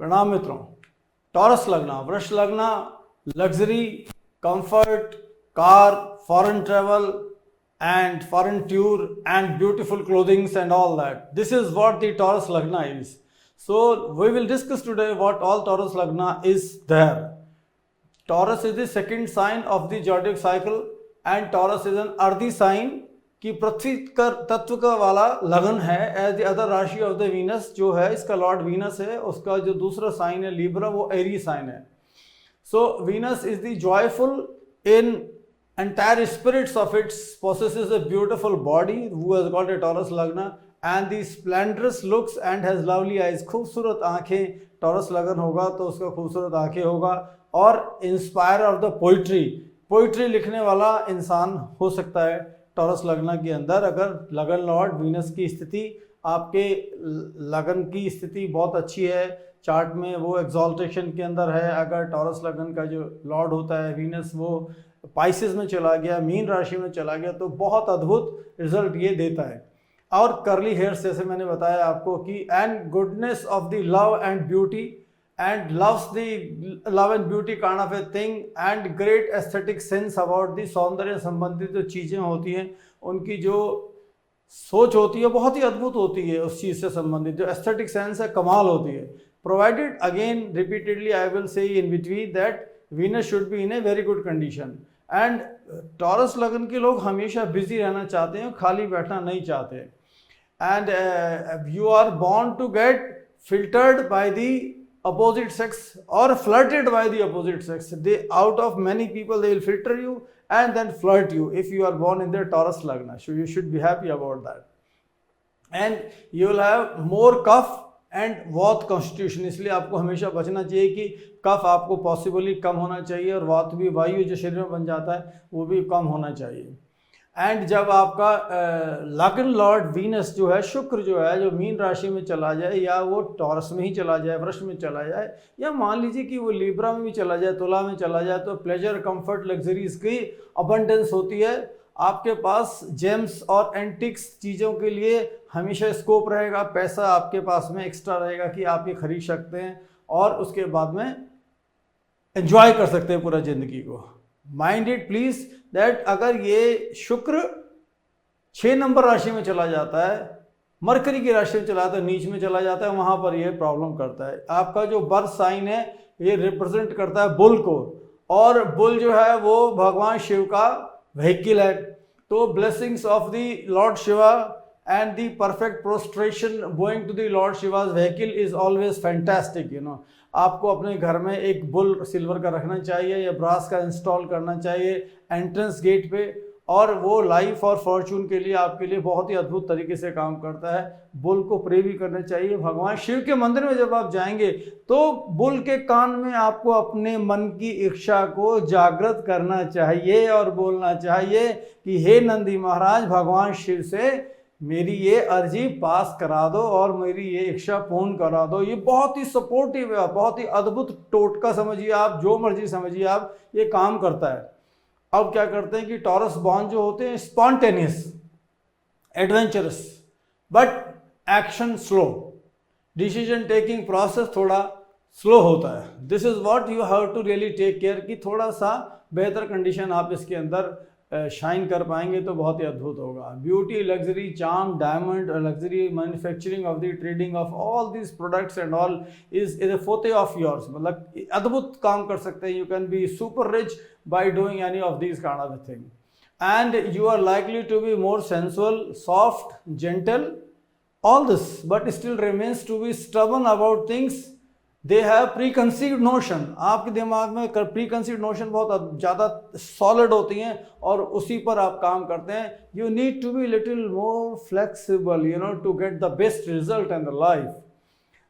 प्रणाम मित्रों। टॉरस लगना, वृष लगना, luxury, comfort, car, foreign travel and foreign tour and beautiful clothings and all that. This is what the Taurus Lagna is. So we will discuss today what all Taurus Lagna is there. Taurus is the second sign of the zodiac cycle and Taurus is an earthy sign कि पृथ्वी का तत्व का वाला लगन है as the other राशि of the Venus जो है, इसका लॉर्ड वीनस है, उसका जो दूसरा साइन है लिब्रा वो एरी साइन है. सो Venus is the joyful in entire spirits of its possesses a beautiful body who has got a Taurus Lagna and the splendorous looks and has lovely eyes. खूबसूरत आंखें, taurus लगन होगा तो उसका खूबसूरत आंखें होगा और इंस्पायर ऑफ द पोइट्री लिखने वाला इंसान हो सकता है टॉरस लगना के अंदर. अगर लगन लॉर्ड वीनस की स्थिति, आपके लगन की स्थिति बहुत अच्छी है चार्ट में, वो एक्सॉल्टेशन के अंदर है. अगर टॉरस लगन का जो लॉर्ड होता है वीनस वो पाइसेस में चला गया, मीन राशि में चला गया, तो बहुत अद्भुत रिजल्ट ये देता है. और करली हेयर्स जैसे मैंने बताया आपको कि and goodness of the love and beauty and loves the love and beauty kind of a thing and great aesthetic sense about the सौंदर्य संबंधित जो चीज़ें होती हैं उनकी जो सोच होती है बहुत ही अद्भुत होती है. उस चीज़ से संबंधित जो एस्थेटिक सेंस है कमाल होती है. Provided again repeatedly I will say in between that Venus should be in a very good condition. And taurus लगन के लोग हमेशा बिजी रहना चाहते हैं, खाली बैठना नहीं चाहते. And you are born to get filtered by the opposite sex और flirted by the opposite sex. They out of many people they will filter you and then flirt you if you are born in their Taurus Lagna. So you should be happy about that. And you will have more cough and वात constitution. इसलिए आपको हमेशा बचना चाहिए कि कफ आपको possibly कम होना चाहिए और वात भी वायु जो शरीर में बन जाता है वो भी कम होना चाहिए. एंड जब आपका लगन लॉर्ड वीनस जो है, शुक्र जो है, जो मीन राशि में चला जाए या वो टॉरस में ही चला जाए, वृष में चला जाए, या मान लीजिए कि वो लिब्रा में भी चला जाए, तुला में चला जाए, तो प्लेजर, कंफर्ट, लग्जरीज की अबंडेंस होती है. आपके पास जेम्स और एंटिक्स चीज़ों के लिए हमेशा स्कोप रहेगा. पैसा आपके पास में एक्स्ट्रा रहेगा कि आप ये खरीद सकते हैं और उसके बाद में एंजॉय कर सकते हैं पूरा ज़िंदगी को. माइंड इट प्लीज दैट अगर ये शुक्र 6 नंबर राशि में चला जाता है, मरकरी की राशि में चला जाता है, नीच में चला जाता है, वहाँ पर ये प्रॉब्लम करता है. आपका जो बर्थ साइन है ये रिप्रेजेंट करता है बुल को, और बुल जो है वो भगवान शिव का व्हीकल है. तो blessings of the Lord Shiva and the perfect prostration going to the Lord Shiva's vehicle is always fantastic. You know, आपको अपने घर में एक बुल सिल्वर का रखना चाहिए या ब्रास का इंस्टॉल करना चाहिए एंट्रेंस गेट पे, और वो लाइफ और फॉर्चून के लिए आपके लिए बहुत ही अद्भुत तरीके से काम करता है. बुल को प्रे भी करना चाहिए. भगवान शिव के मंदिर में जब आप जाएंगे तो बुल के कान में आपको अपने मन की इच्छा को जागृत करना चाहिए और बोलना चाहिए कि हे नंदी महाराज, भगवान शिव से मेरी ये अर्जी पास करा दो और मेरी ये इच्छा पूर्ण करा दो. ये बहुत ही सपोर्टिव है, बहुत ही अद्भुत टोटका समझिए आप, जो मर्जी समझिए आप, ये काम करता है. अब क्या करते हैं कि टॉरस बॉर्न जो होते हैं spontaneous, adventurous, but action slow, decision taking process थोड़ा स्लो होता है. This is what you have to really take care कि थोड़ा सा बेहतर कंडीशन आप इसके अंदर शाइन कर पाएंगे तो बहुत ही अद्भुत होगा. Beauty, luxury, charm, diamond, luxury, manufacturing of the trading of all these products and all is a forte of yours. मतलब अद्भुत काम कर सकते हैं. You can be super rich by doing any of these kind of thing. And you are likely to be more sensual, soft, gentle, all this, but still remains to be stubborn about things. They have preconceived notion. आपके दिमाग में preconceived notion बहुत ज़्यादा solid होती हैं और उसी पर आप काम करते हैं. You need to be little more flexible, you know, to get the best result in the life.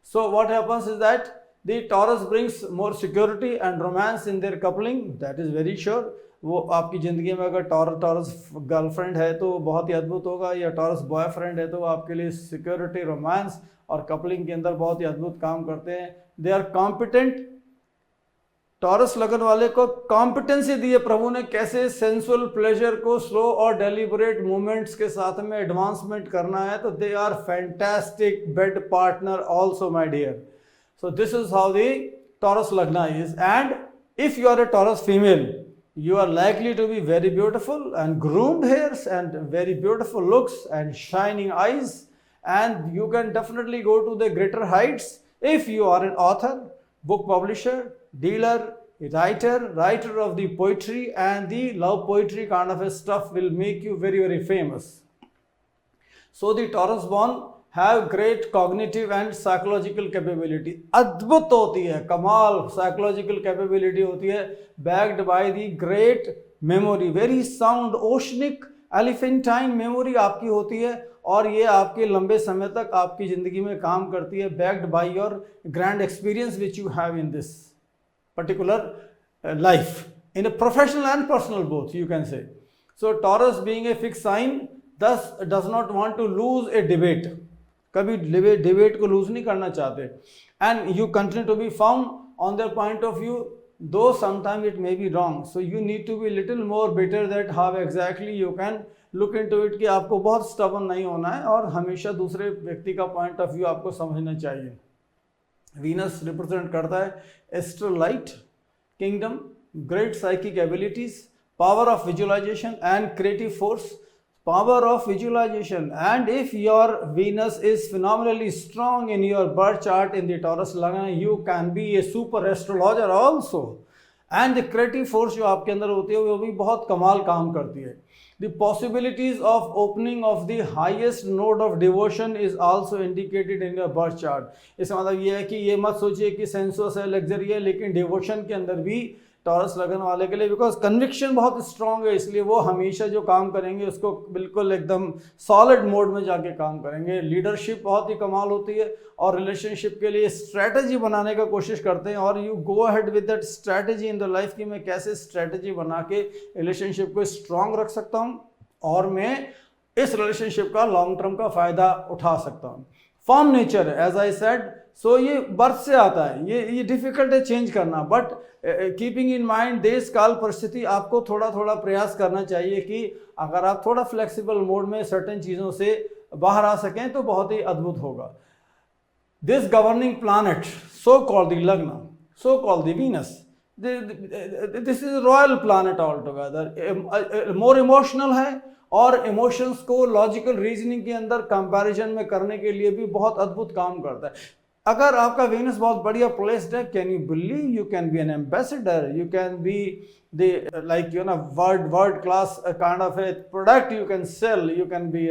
So what happens is that the Taurus brings more security and romance in their coupling. That is very sure. वो आपकी ज़िंदगी में अगर taurus girlfriend है तो बहुत ही अद्भुत होगा, या टॉरस बॉयफ्रेंड है तो आपके लिए सिक्योरिटी, रोमांस और कपलिंग के अंदर बहुत ही अद्भुत काम करते हैं. They are competent. टॉरस लगन वाले को कॉम्पिटेंसी दी है प्रभु ने, कैसे सेंसुअल प्लेजर को स्लो और डेलिबरेट मूवमेंट्स के साथ में एडवांसमेंट करना है. तो they are fantastic bed partner also my dear. So this is how the Taurus Lagna is. And if you are a Taurus female, you are likely to be very beautiful and groomed hairs and very beautiful looks and shining eyes, and you can definitely go to the greater heights if you are an author, book publisher, dealer, writer of the poetry, and the love poetry kind of a stuff will make you very, very famous. So the Taurus born have great cognitive and psychological capability. अद्भुत होती है, कमाल psychological capability होती है, backed by the great memory, very sound oceanic elephantine memory आपकी होती है, और ये आपके लंबे समय तक आपकी ज़िंदगी में काम करती है, backed by your grand experience which you have in this particular life, in a professional and personal both, you can say. So Taurus being a fixed sign thus does not want to lose a debate. कभी debate को lose नहीं करना चाहते, and you continue to be found on their point of view, though sometime it may be wrong. So you need to be little more better that how exactly you can look into it, कि आपको बहुत stubborn नहीं होना है और हमेशा दूसरे व्यक्ति का पॉइंट ऑफ व्यू आपको समझना चाहिए. वीनस रिप्रेजेंट करता है astrolight kingdom, great psychic abilities, power of visualization and creative force. Power of visualization. And if your Venus is phenomenally strong in your birth chart in the Taurus Lagna, you can be a super astrologer also. And the creative force जो आपके अंदर होती है वो भी बहुत कमाल काम करती है. The possibilities of opening of the highest node of devotion is also indicated in your birth chart. इसका मतलब ये है कि ये मत सोचिए कि सेंसुअस है, लग्जरी है, लेकिन डिवोशन के अंदर भी टॉरस लगन वाले के लिए, बिकॉज कन्विक्शन बहुत स्ट्रांग है, इसलिए वो हमेशा जो काम करेंगे उसको बिल्कुल एकदम सॉलिड मोड में जाके काम करेंगे. लीडरशिप बहुत ही कमाल होती है और रिलेशनशिप के लिए स्ट्रैटेजी बनाने का कोशिश करते हैं, और you go ahead with that strategy in the life कि मैं कैसे स्ट्रैटेजी बना के रिलेशनशिप को स्ट्रांग रख सकता हूँ और मैं इस रिलेशनशिप का लॉन्ग टर्म का फ़ायदा उठा सकता हूँ. फॉर्म नेचर है एज आई सेड, सो ये बर्थ से आता है, ये डिफिकल्ट है चेंज करना, बट कीपिंग इन माइंड देश काल परिस्थिति, आपको थोड़ा थोड़ा प्रयास करना चाहिए कि अगर आप थोड़ा फ्लेक्सिबल मोड में सर्टेन चीज़ों से बाहर आ सकें तो बहुत ही अद्भुत होगा. This governing planet so called the lagna, so called the Venus, this is royal planet all together, more emotional है और इमोशंस को लॉजिकल रीजनिंग के अंदर कंपैरिजन में करने के लिए भी बहुत अद्भुत काम करता है. अगर आपका वीनस बहुत बढ़िया प्लेस्ड है, can you believe you can B N ambassador, you can be the like you know world class kind of A product you can sell, you can B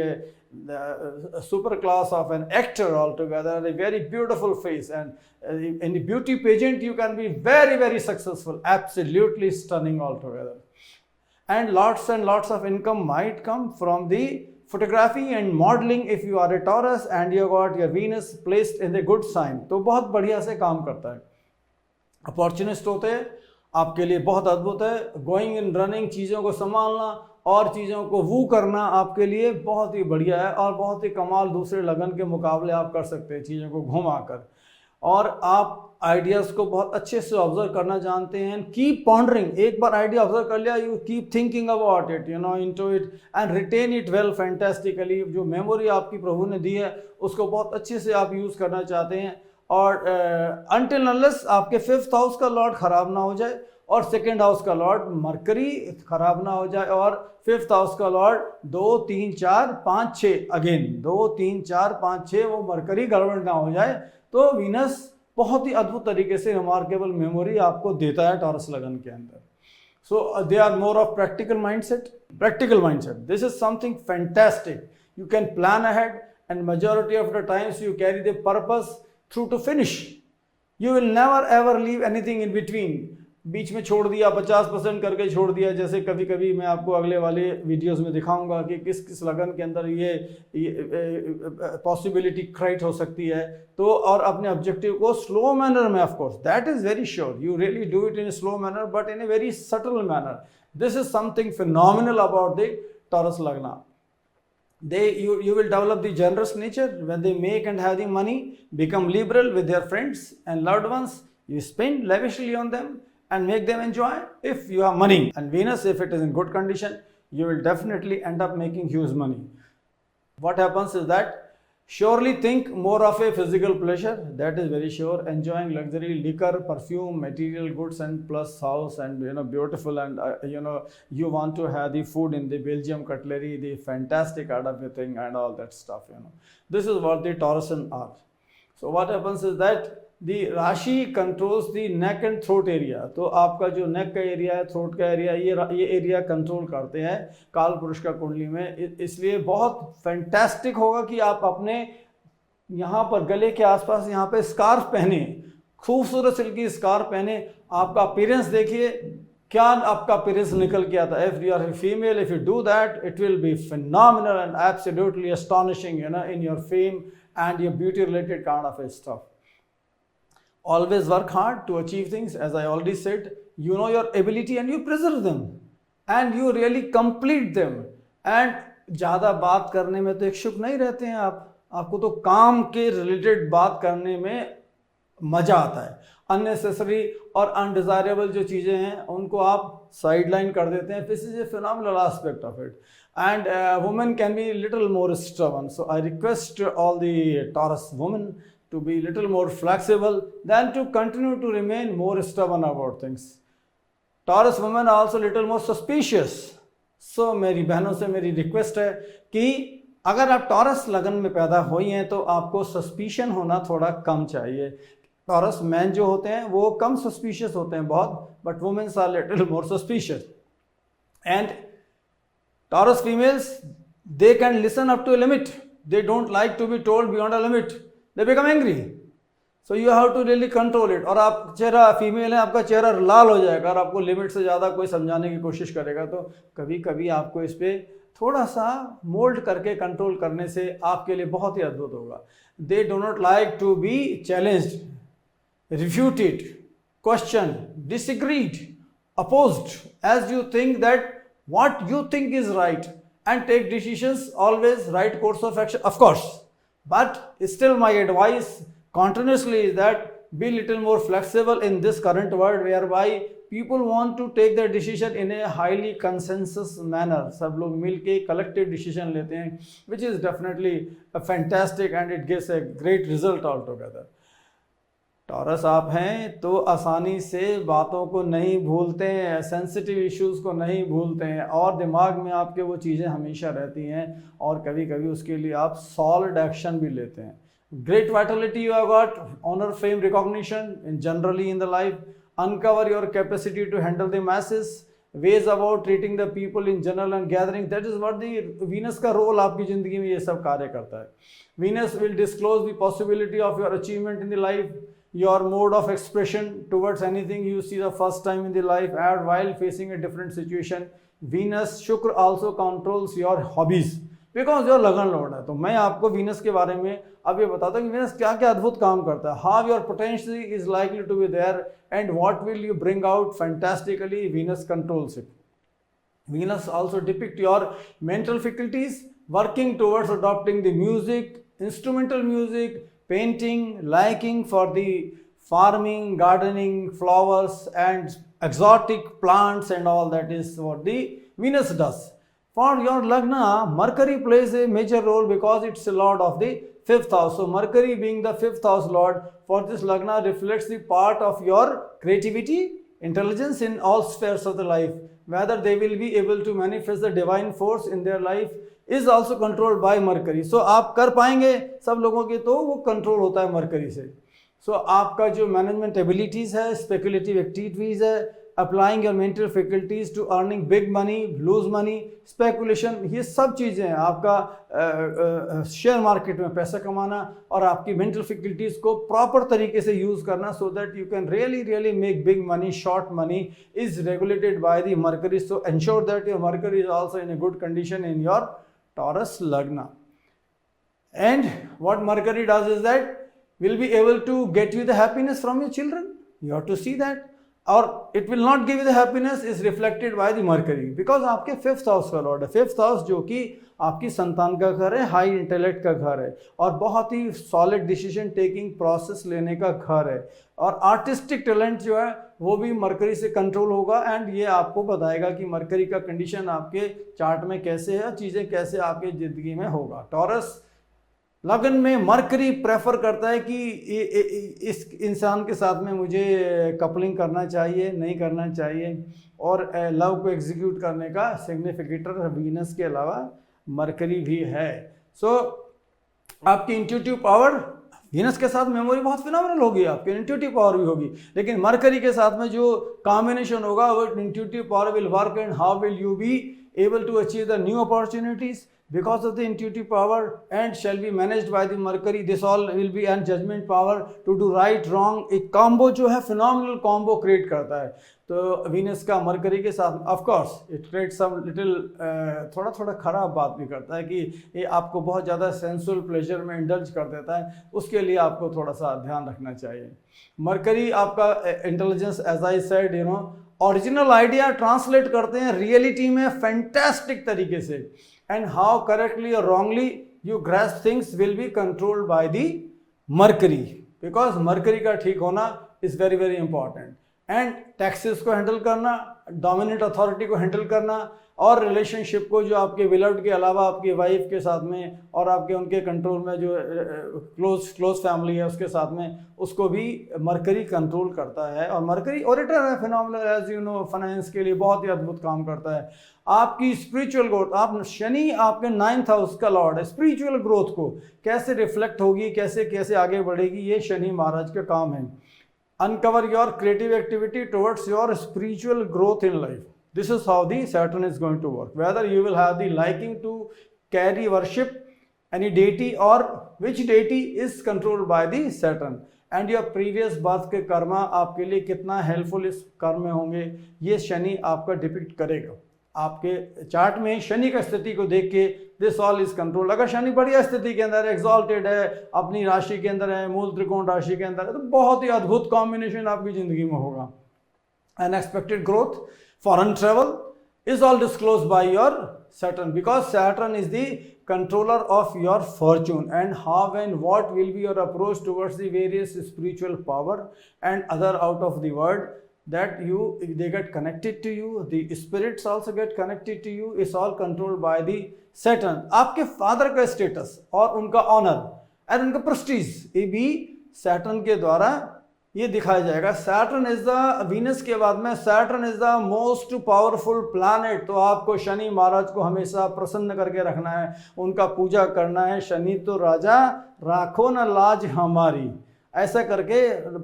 a super class of an actor altogether, a very beautiful face, and in the beauty pageant you can be very, very successful, absolutely stunning altogether. And lots of income might come from the photography and modeling if you are a Taurus and you got your Venus placed in the good sign, तो बहुत बढ़िया से काम करता है. Opportunist होते हैं आपके लिए बहुत अद्भुत है. गोइंग इन रनिंग, चीज़ों को संभालना और चीज़ों को वू करना आपके लिए बहुत ही बढ़िया है और बहुत ही कमाल दूसरे लगन के मुकाबले आप कर सकते हैं चीज़ों को घुमा कर. और आप आइडियाज़ को बहुत अच्छे से ऑब्जर्व करना जानते हैं. कीप पॉन्डरिंग, एक बार आइडिया ऑब्जर्व कर लिया, you keep thinking about it, you know, into it and retain it well fantastically. जो मेमोरी आपकी प्रभु ने दी है उसको बहुत अच्छे से आप यूज़ करना चाहते हैं. और अनटिल अनलेस आपके 5th हाउस का लॉर्ड ख़राब ना हो जाए और 2nd हाउस का लॉर्ड मरकरी ख़राब ना हो जाए और 5th हाउस का लॉर्ड 2, 3, 4, 5, 6 अगेन 2, 3, 4, 5, 6 वो मरकरी गड़बड़ ना हो जाए, तो वीनस बहुत ही अद्भुत तरीके से रिमार्केबल मेमोरी आपको देता है टॉरस लगन के अंदर. So they are more of practical mindset. This is something fantastic. You can plan ahead and majority of the times you carry the purpose through to finish. You will never ever leave anything in between. बीच में छोड़ दिया, 50% करके छोड़ दिया, जैसे कभी कभी मैं आपको अगले वाले वीडियोस में दिखाऊंगा कि किस किस लगन के अंदर ये पॉसिबिलिटी क्रिएट हो सकती है. तो और अपने ऑब्जेक्टिव को स्लो मैनर में, of course that is very sure, you really do it in a slow manner but in a very subtle manner. This is something phenomenal about the taurus लगना. You will develop the generous nature when they make and have the money, become liberal with their friends and loved ones. You spend lavishly on them and make them enjoy if you have money. And Venus, if it is in good condition, you will definitely end up making huge money. What happens is that Surely think more of a physical pleasure, that is very sure. Enjoying luxury, liquor, perfume, material goods, and plus house, and beautiful, and you want to have the food in the Belgium cutlery, the fantastic out of the thing, and all that stuff. This is what the Taurusan are. So what happens is that the राशि controls the neck and throat area. तो आपका जो नेक का area है, throat का area, ये area control करते हैं काल पुरुष का कुंडली में. इसलिए बहुत फैंटास्टिक होगा कि आप अपने यहाँ पर गले के आसपास यहाँ पे स्कार्फ पहने, खूबसूरत सिल्की स्कार्फ पहने. आपका अपीयरेंस देखिए, क्या आपका अपीयरेंस निकल के आता है. If you are female, if you do that, it will be phenomenal and absolutely astonishing in your fame and your beauty related kind of stuff. Always work hard to achieve things. As I already said, you know your ability and you preserve them and you really complete them. And ज़्यादा बात करने में तो इच्छुक नहीं रहते हैं आपको तो काम के रिलेटेड बात करने में मज़ा आता है. अननेसेसरी और अनडिज़ायरेबल जो चीज़ें हैं उनको आप साइडलाइन कर देते हैं. This is a phenomenal aspect of it. And women can be little more stubborn. So I request all the Taurus women to be little more flexible than to continue to remain more stubborn about things. Taurus women are also little more suspicious. So मेरी बहनों से मेरी request है कि अगर आप taurus लगन में पैदा हुई हैं तो आपको सस्पिशन होना थोड़ा कम चाहिए. टॉरस मैन जो होते हैं वो कम सस्पिशियस होते हैं बहुत, but womens are little more suspicious. And Taurus females, they can listen up to a limit. They don't like to be told beyond a limit. They become angry. So you have to really control it. और आप चेहरा female है, आपका चेहरा लाल हो जाएगा और आपको लिमिट से ज़्यादा कोई समझाने की कोशिश करेगा तो कभी कभी आपको इस पर थोड़ा सा मोल्ड करके कंट्रोल करने से आपके लिए बहुत ही अद्भुत होगा. They do not like to be challenged, refuted, questioned, disagreed, opposed, as you think that what you think is right and take decisions always right course of action, of course, but still my advice continuously is that be little more flexible in this current world whereby people want to take their decision in a highly consensus manner. सब लोग मिलके collective decision लेते हैं, which is definitely a fantastic and it gives a great result altogether. Taurus आप हैं तो आसानी से बातों को नहीं भूलते हैं, सेंसिटिव इश्यूज़ को नहीं भूलते हैं और दिमाग में आपके वो चीज़ें हमेशा रहती हैं और कभी कभी उसके लिए आप सॉलिड एक्शन भी लेते हैं. Great vitality you have got, honour, fame, recognition in generally in the life, uncover your capacity to handle the masses, ways about treating the people in general and gathering. That is what the Venus का role आपकी ज़िंदगी में ये सब कार्य करता है. Venus will disclose the possibility of your achievement in the life, your mode of expression towards anything you see the first time in the life and while facing a different situation. Venus, Shukra also controls your hobbies because your लगन लौट है. तो मैं आपको Venus के बारे में अब ये बताता हूँ कि वीनस क्या क्या अद्भुत काम करता है. How your potential is likely to be there and what will you bring out fantastically. Venus controls it. Venus also depict your mental faculties working towards adopting the music, instrumental music, painting, liking for the farming, gardening, flowers and exotic plants and all. That is what the Venus does. For your Lagna, Mercury plays a major role because it's a lord of the 5th house. So Mercury being the 5th house lord for this Lagna reflects the part of your creativity, intelligence in all spheres of the life. Whether they will be able to manifest the divine force in their life is also controlled by Mercury. So आप कर पाएंगे सब लोगों के तो वो control होता है मरकरी से. So आपका जो मैनेजमेंट एबिलिटीज़ है, स्पेकुलेटिव एक्टिविटीज़ है, applying your mental faculties to earning big money, loose money, speculation, ये सब चीज़ें हैं. आपका शेयर मार्केट में पैसा कमाना और आपकी मेंटल फैकल्टीज को प्रॉपर तरीके से यूज़ करना so that you can really make big money. Short money is regulated by the mercury. So ensure that your mercury is also in a good condition in your Taurus Lagna. And what Mercury does is that will be able to get you the happiness from your children. You have to see that. Or it will not give you the happiness is reflected by the Mercury because आपके 5th house का Lord है. 5th house जो कि आपकी संतान का घर है, हाई इंटेलेक्ट का घर है और बहुत ही सॉलिड डिसीजन टेकिंग प्रोसेस लेने का घर है. और आर्टिस्टिक टैलेंट जो है वो भी मरकरी से कंट्रोल होगा एंड ये आपको बताएगा कि मरकरी का कंडीशन आपके चार्ट में कैसे है, चीज़ें कैसे आपके ज़िंदगी में होगा. टॉरस लगन में मरकरी प्रेफर करता है कि इस इंसान के साथ में मुझे कपलिंग करना चाहिए, नहीं करना चाहिए, और लव को एग्जीक्यूट करने का सिग्निफिकेटर वीनस के अलावा मरकरी भी है। सो आपकी इंट्यूटिव पावर, वीनस के साथ मेमोरी बहुत फिनोमिनल होगी, आपकी इंट्यूटिव पावर भी होगी, लेकिन मरकरी के साथ में जो कॉम्बिनेशन होगा वो intuitive power will work and how will you be able to achieve the new opportunities because of the intuitive power and shall be managed by the Mercury. This all will be and judgment power to do right wrong. एक combo जो है phenomenal combo create करता है। तो Venus का Mercury के साथ of course it create some little थोड़ा थोड़ा खराब बात भी करता है कि ये आपको बहुत ज़्यादा सेंसुअल प्लेजर में इंडल्ज कर देता है, उसके लिए आपको थोड़ा सा ध्यान रखना चाहिए। मरकरी आपका intelligence, as I said, you know, original idea translate करते हैं रियलिटी में फैंटास्टिक तरीके से, एंड हाउ करेक्टली और wrongly you grasp things will be controlled by the Mercury, because Mercury का ठीक होना is very very important. And taxes को हैंडल करना, डोमिनेंट अथॉरिटी को हैंडल करना, और रिलेशनशिप को जो आपके विलव्ड के अलावा आपकी वाइफ के साथ में और आपके उनके कंट्रोल में जो क्लोज फैमिली है उसके साथ में, उसको भी मरकरी कंट्रोल करता है। और मरकरी ओरेटर है, phenomenal, as you know, finance के लिए बहुत ही अद्भुत काम करता है। आपकी स्पिरिचुअल ग्रोथ, आप शनि आपके 9th हाउस का लॉर्ड है, स्पिरिचुअल ग्रोथ को कैसे रिफ्लेक्ट होगी, कैसे कैसे आगे बढ़ेगी, ये शनि महाराज का काम है। Uncover your creative activity towards your spiritual growth in life. This is how the Saturn is going to work. Whether you will have the liking to carry worship any deity or which deity is controlled by the Saturn. And your previous birth के कर्मा आपके लिए कितना helpful इस कर्म में होंगे, ये शनि आपका डिपिक्ट करेगा। आपके चार्ट में शनि का स्थिति को देख के दिस ऑल इज कंट्रोल। अगर शनि बढ़िया स्थिति के अंदर एग्जॉल्टेड है, अपनी राशि के अंदर है, मूल त्रिकोण राशि के अंदर है, तो बहुत ही अद्भुत कॉम्बिनेशन आपकी जिंदगी में होगा। Unexpected growth, foreign travel is all disclosed by your Saturn, because Saturn is the controller of your fortune, and how and what will be your approach towards the various spiritual power and other out of the world that they get connected to you, the spirits also get connected to you, is all controlled by the Saturn. आपके father का status और उनका honour और उनका Prestige, ये भी Saturn के द्वारा ये दिखाया जाएगा। सैटर्न इज द, वीनस के बाद में Saturn is the most powerful planet. तो आपको शनि महाराज को हमेशा प्रसन्न करके रखना है, उनका पूजा करना है। शनि तो राजा राखो न लाज हमारी, ऐसा करके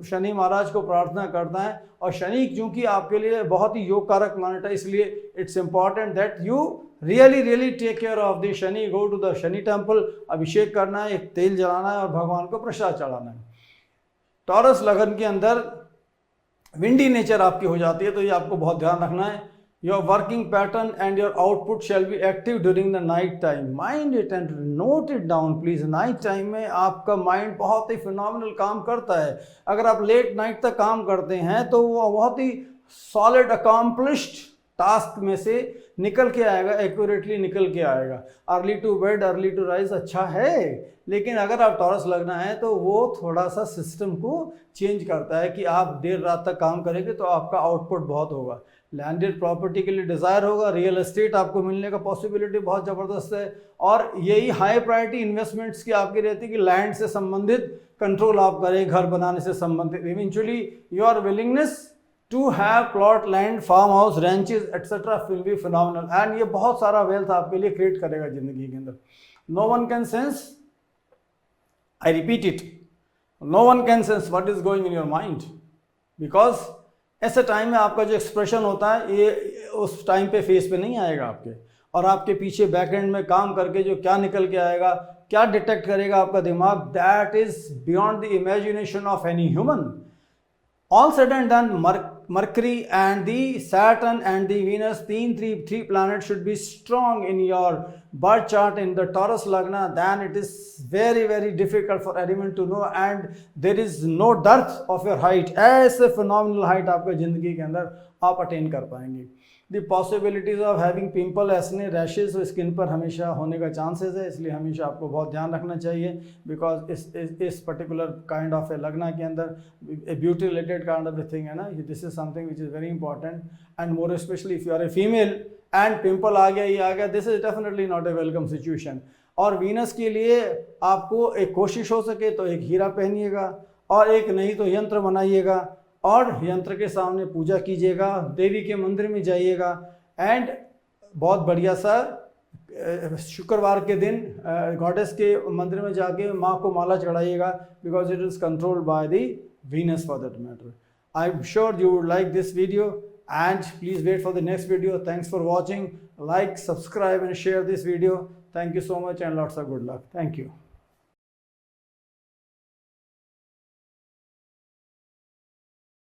शनि महाराज को प्रार्थना करता है। और शनि क्योंकि आपके लिए बहुत ही योग कारक प्लैनेट है, इसलिए it's important that you really take care of the Shani. Go to the Shani temple, अभिषेक करना है, एक तेल जलाना है और भगवान को प्रसाद चढ़ाना है। टॉरस लगन के अंदर विंडी नेचर आपकी हो जाती है, तो ये आपको बहुत ध्यान रखना है। Your working pattern and your output shall be active during the night time. Mind it and note it down please. Night time में आपका माइंड बहुत ही फिनोमिनल काम करता है। अगर आप लेट नाइट तक काम करते हैं तो वो बहुत ही सॉलिड अकॉम्प्लिश्ड टास्क में से निकल के आएगा, एक्यूरेटली निकल के आएगा। Early to bed early to rise अच्छा है, लेकिन अगर आप टॉरस लगना है तो वो थोड़ा सा सिस्टम को चेंज करता है कि आप देर रात तक काम करेंगे तो आपका आउटपुट बहुत होगा। लैंडेड प्रॉपर्टी के लिए डिज़ायर होगा, रियल एस्टेट आपको मिलने का पॉसिबिलिटी बहुत ज़बरदस्त है। और यही हाई प्रायोरिटी इन्वेस्टमेंट्स की आपकी रहती है कि लैंड से संबंधित कंट्रोल आप करें, घर बनाने से संबंधित। Eventually your willingness to have plot, land, farm house, ranches etcetera will be phenomenal, and ये बहुत सारा वेल्थ आपके लिए क्रिएट करेगा जिंदगी के अंदर। No one can sense, I repeat it, no one can sense what is going in your mind, because ऐसे टाइम में आपका जो एक्सप्रेशन होता है ये उस टाइम पे फेस पे नहीं आएगा आपके, और आपके पीछे बैक एंड में काम करके जो क्या निकल के आएगा, क्या डिटेक्ट करेगा आपका दिमाग, that is beyond the imagination of any human. All said and done, Mercury and the Saturn and the Venus, three planets should be strong in your birth chart in the Taurus Lagna. Then it is very difficult for anyone to know, and there is no dearth of your height. ऐसे phenomenal height आपके जिंदगी के अंदर आप attain कर पाएंगे। The possibilities of having pimple, acne, rashes skin पर हमेशा होने का चांसेस है, इसलिए हमेशा आपको बहुत ध्यान रखना चाहिए। बिकॉज इस पर्टिकुलर काइंड ऑफ ए लगना के अंदर beauty related kind of a thing है ना, this is something which is very important, and more specially if you are a female and pimple आ गया, ये आ गया, this is definitely not a welcome situation. और वीनस के लिए आपको एक कोशिश हो सके तो एक हीरा पहनिएगा और एक नहीं तो यंत्र बनाइएगा और यंत्र के सामने पूजा कीजिएगा, देवी के मंदिर में जाइएगा एंड बहुत बढ़िया सा शुक्रवार के दिन गॉडेस के मंदिर में जाके माँ को माला चढ़ाइएगा, because it is controlled by the Venus for that matter. I am sure you would like this video, and please wait for the next video. Thanks for watching. Like, subscribe and share this video. Thank you so much and lots of good luck. Thank you.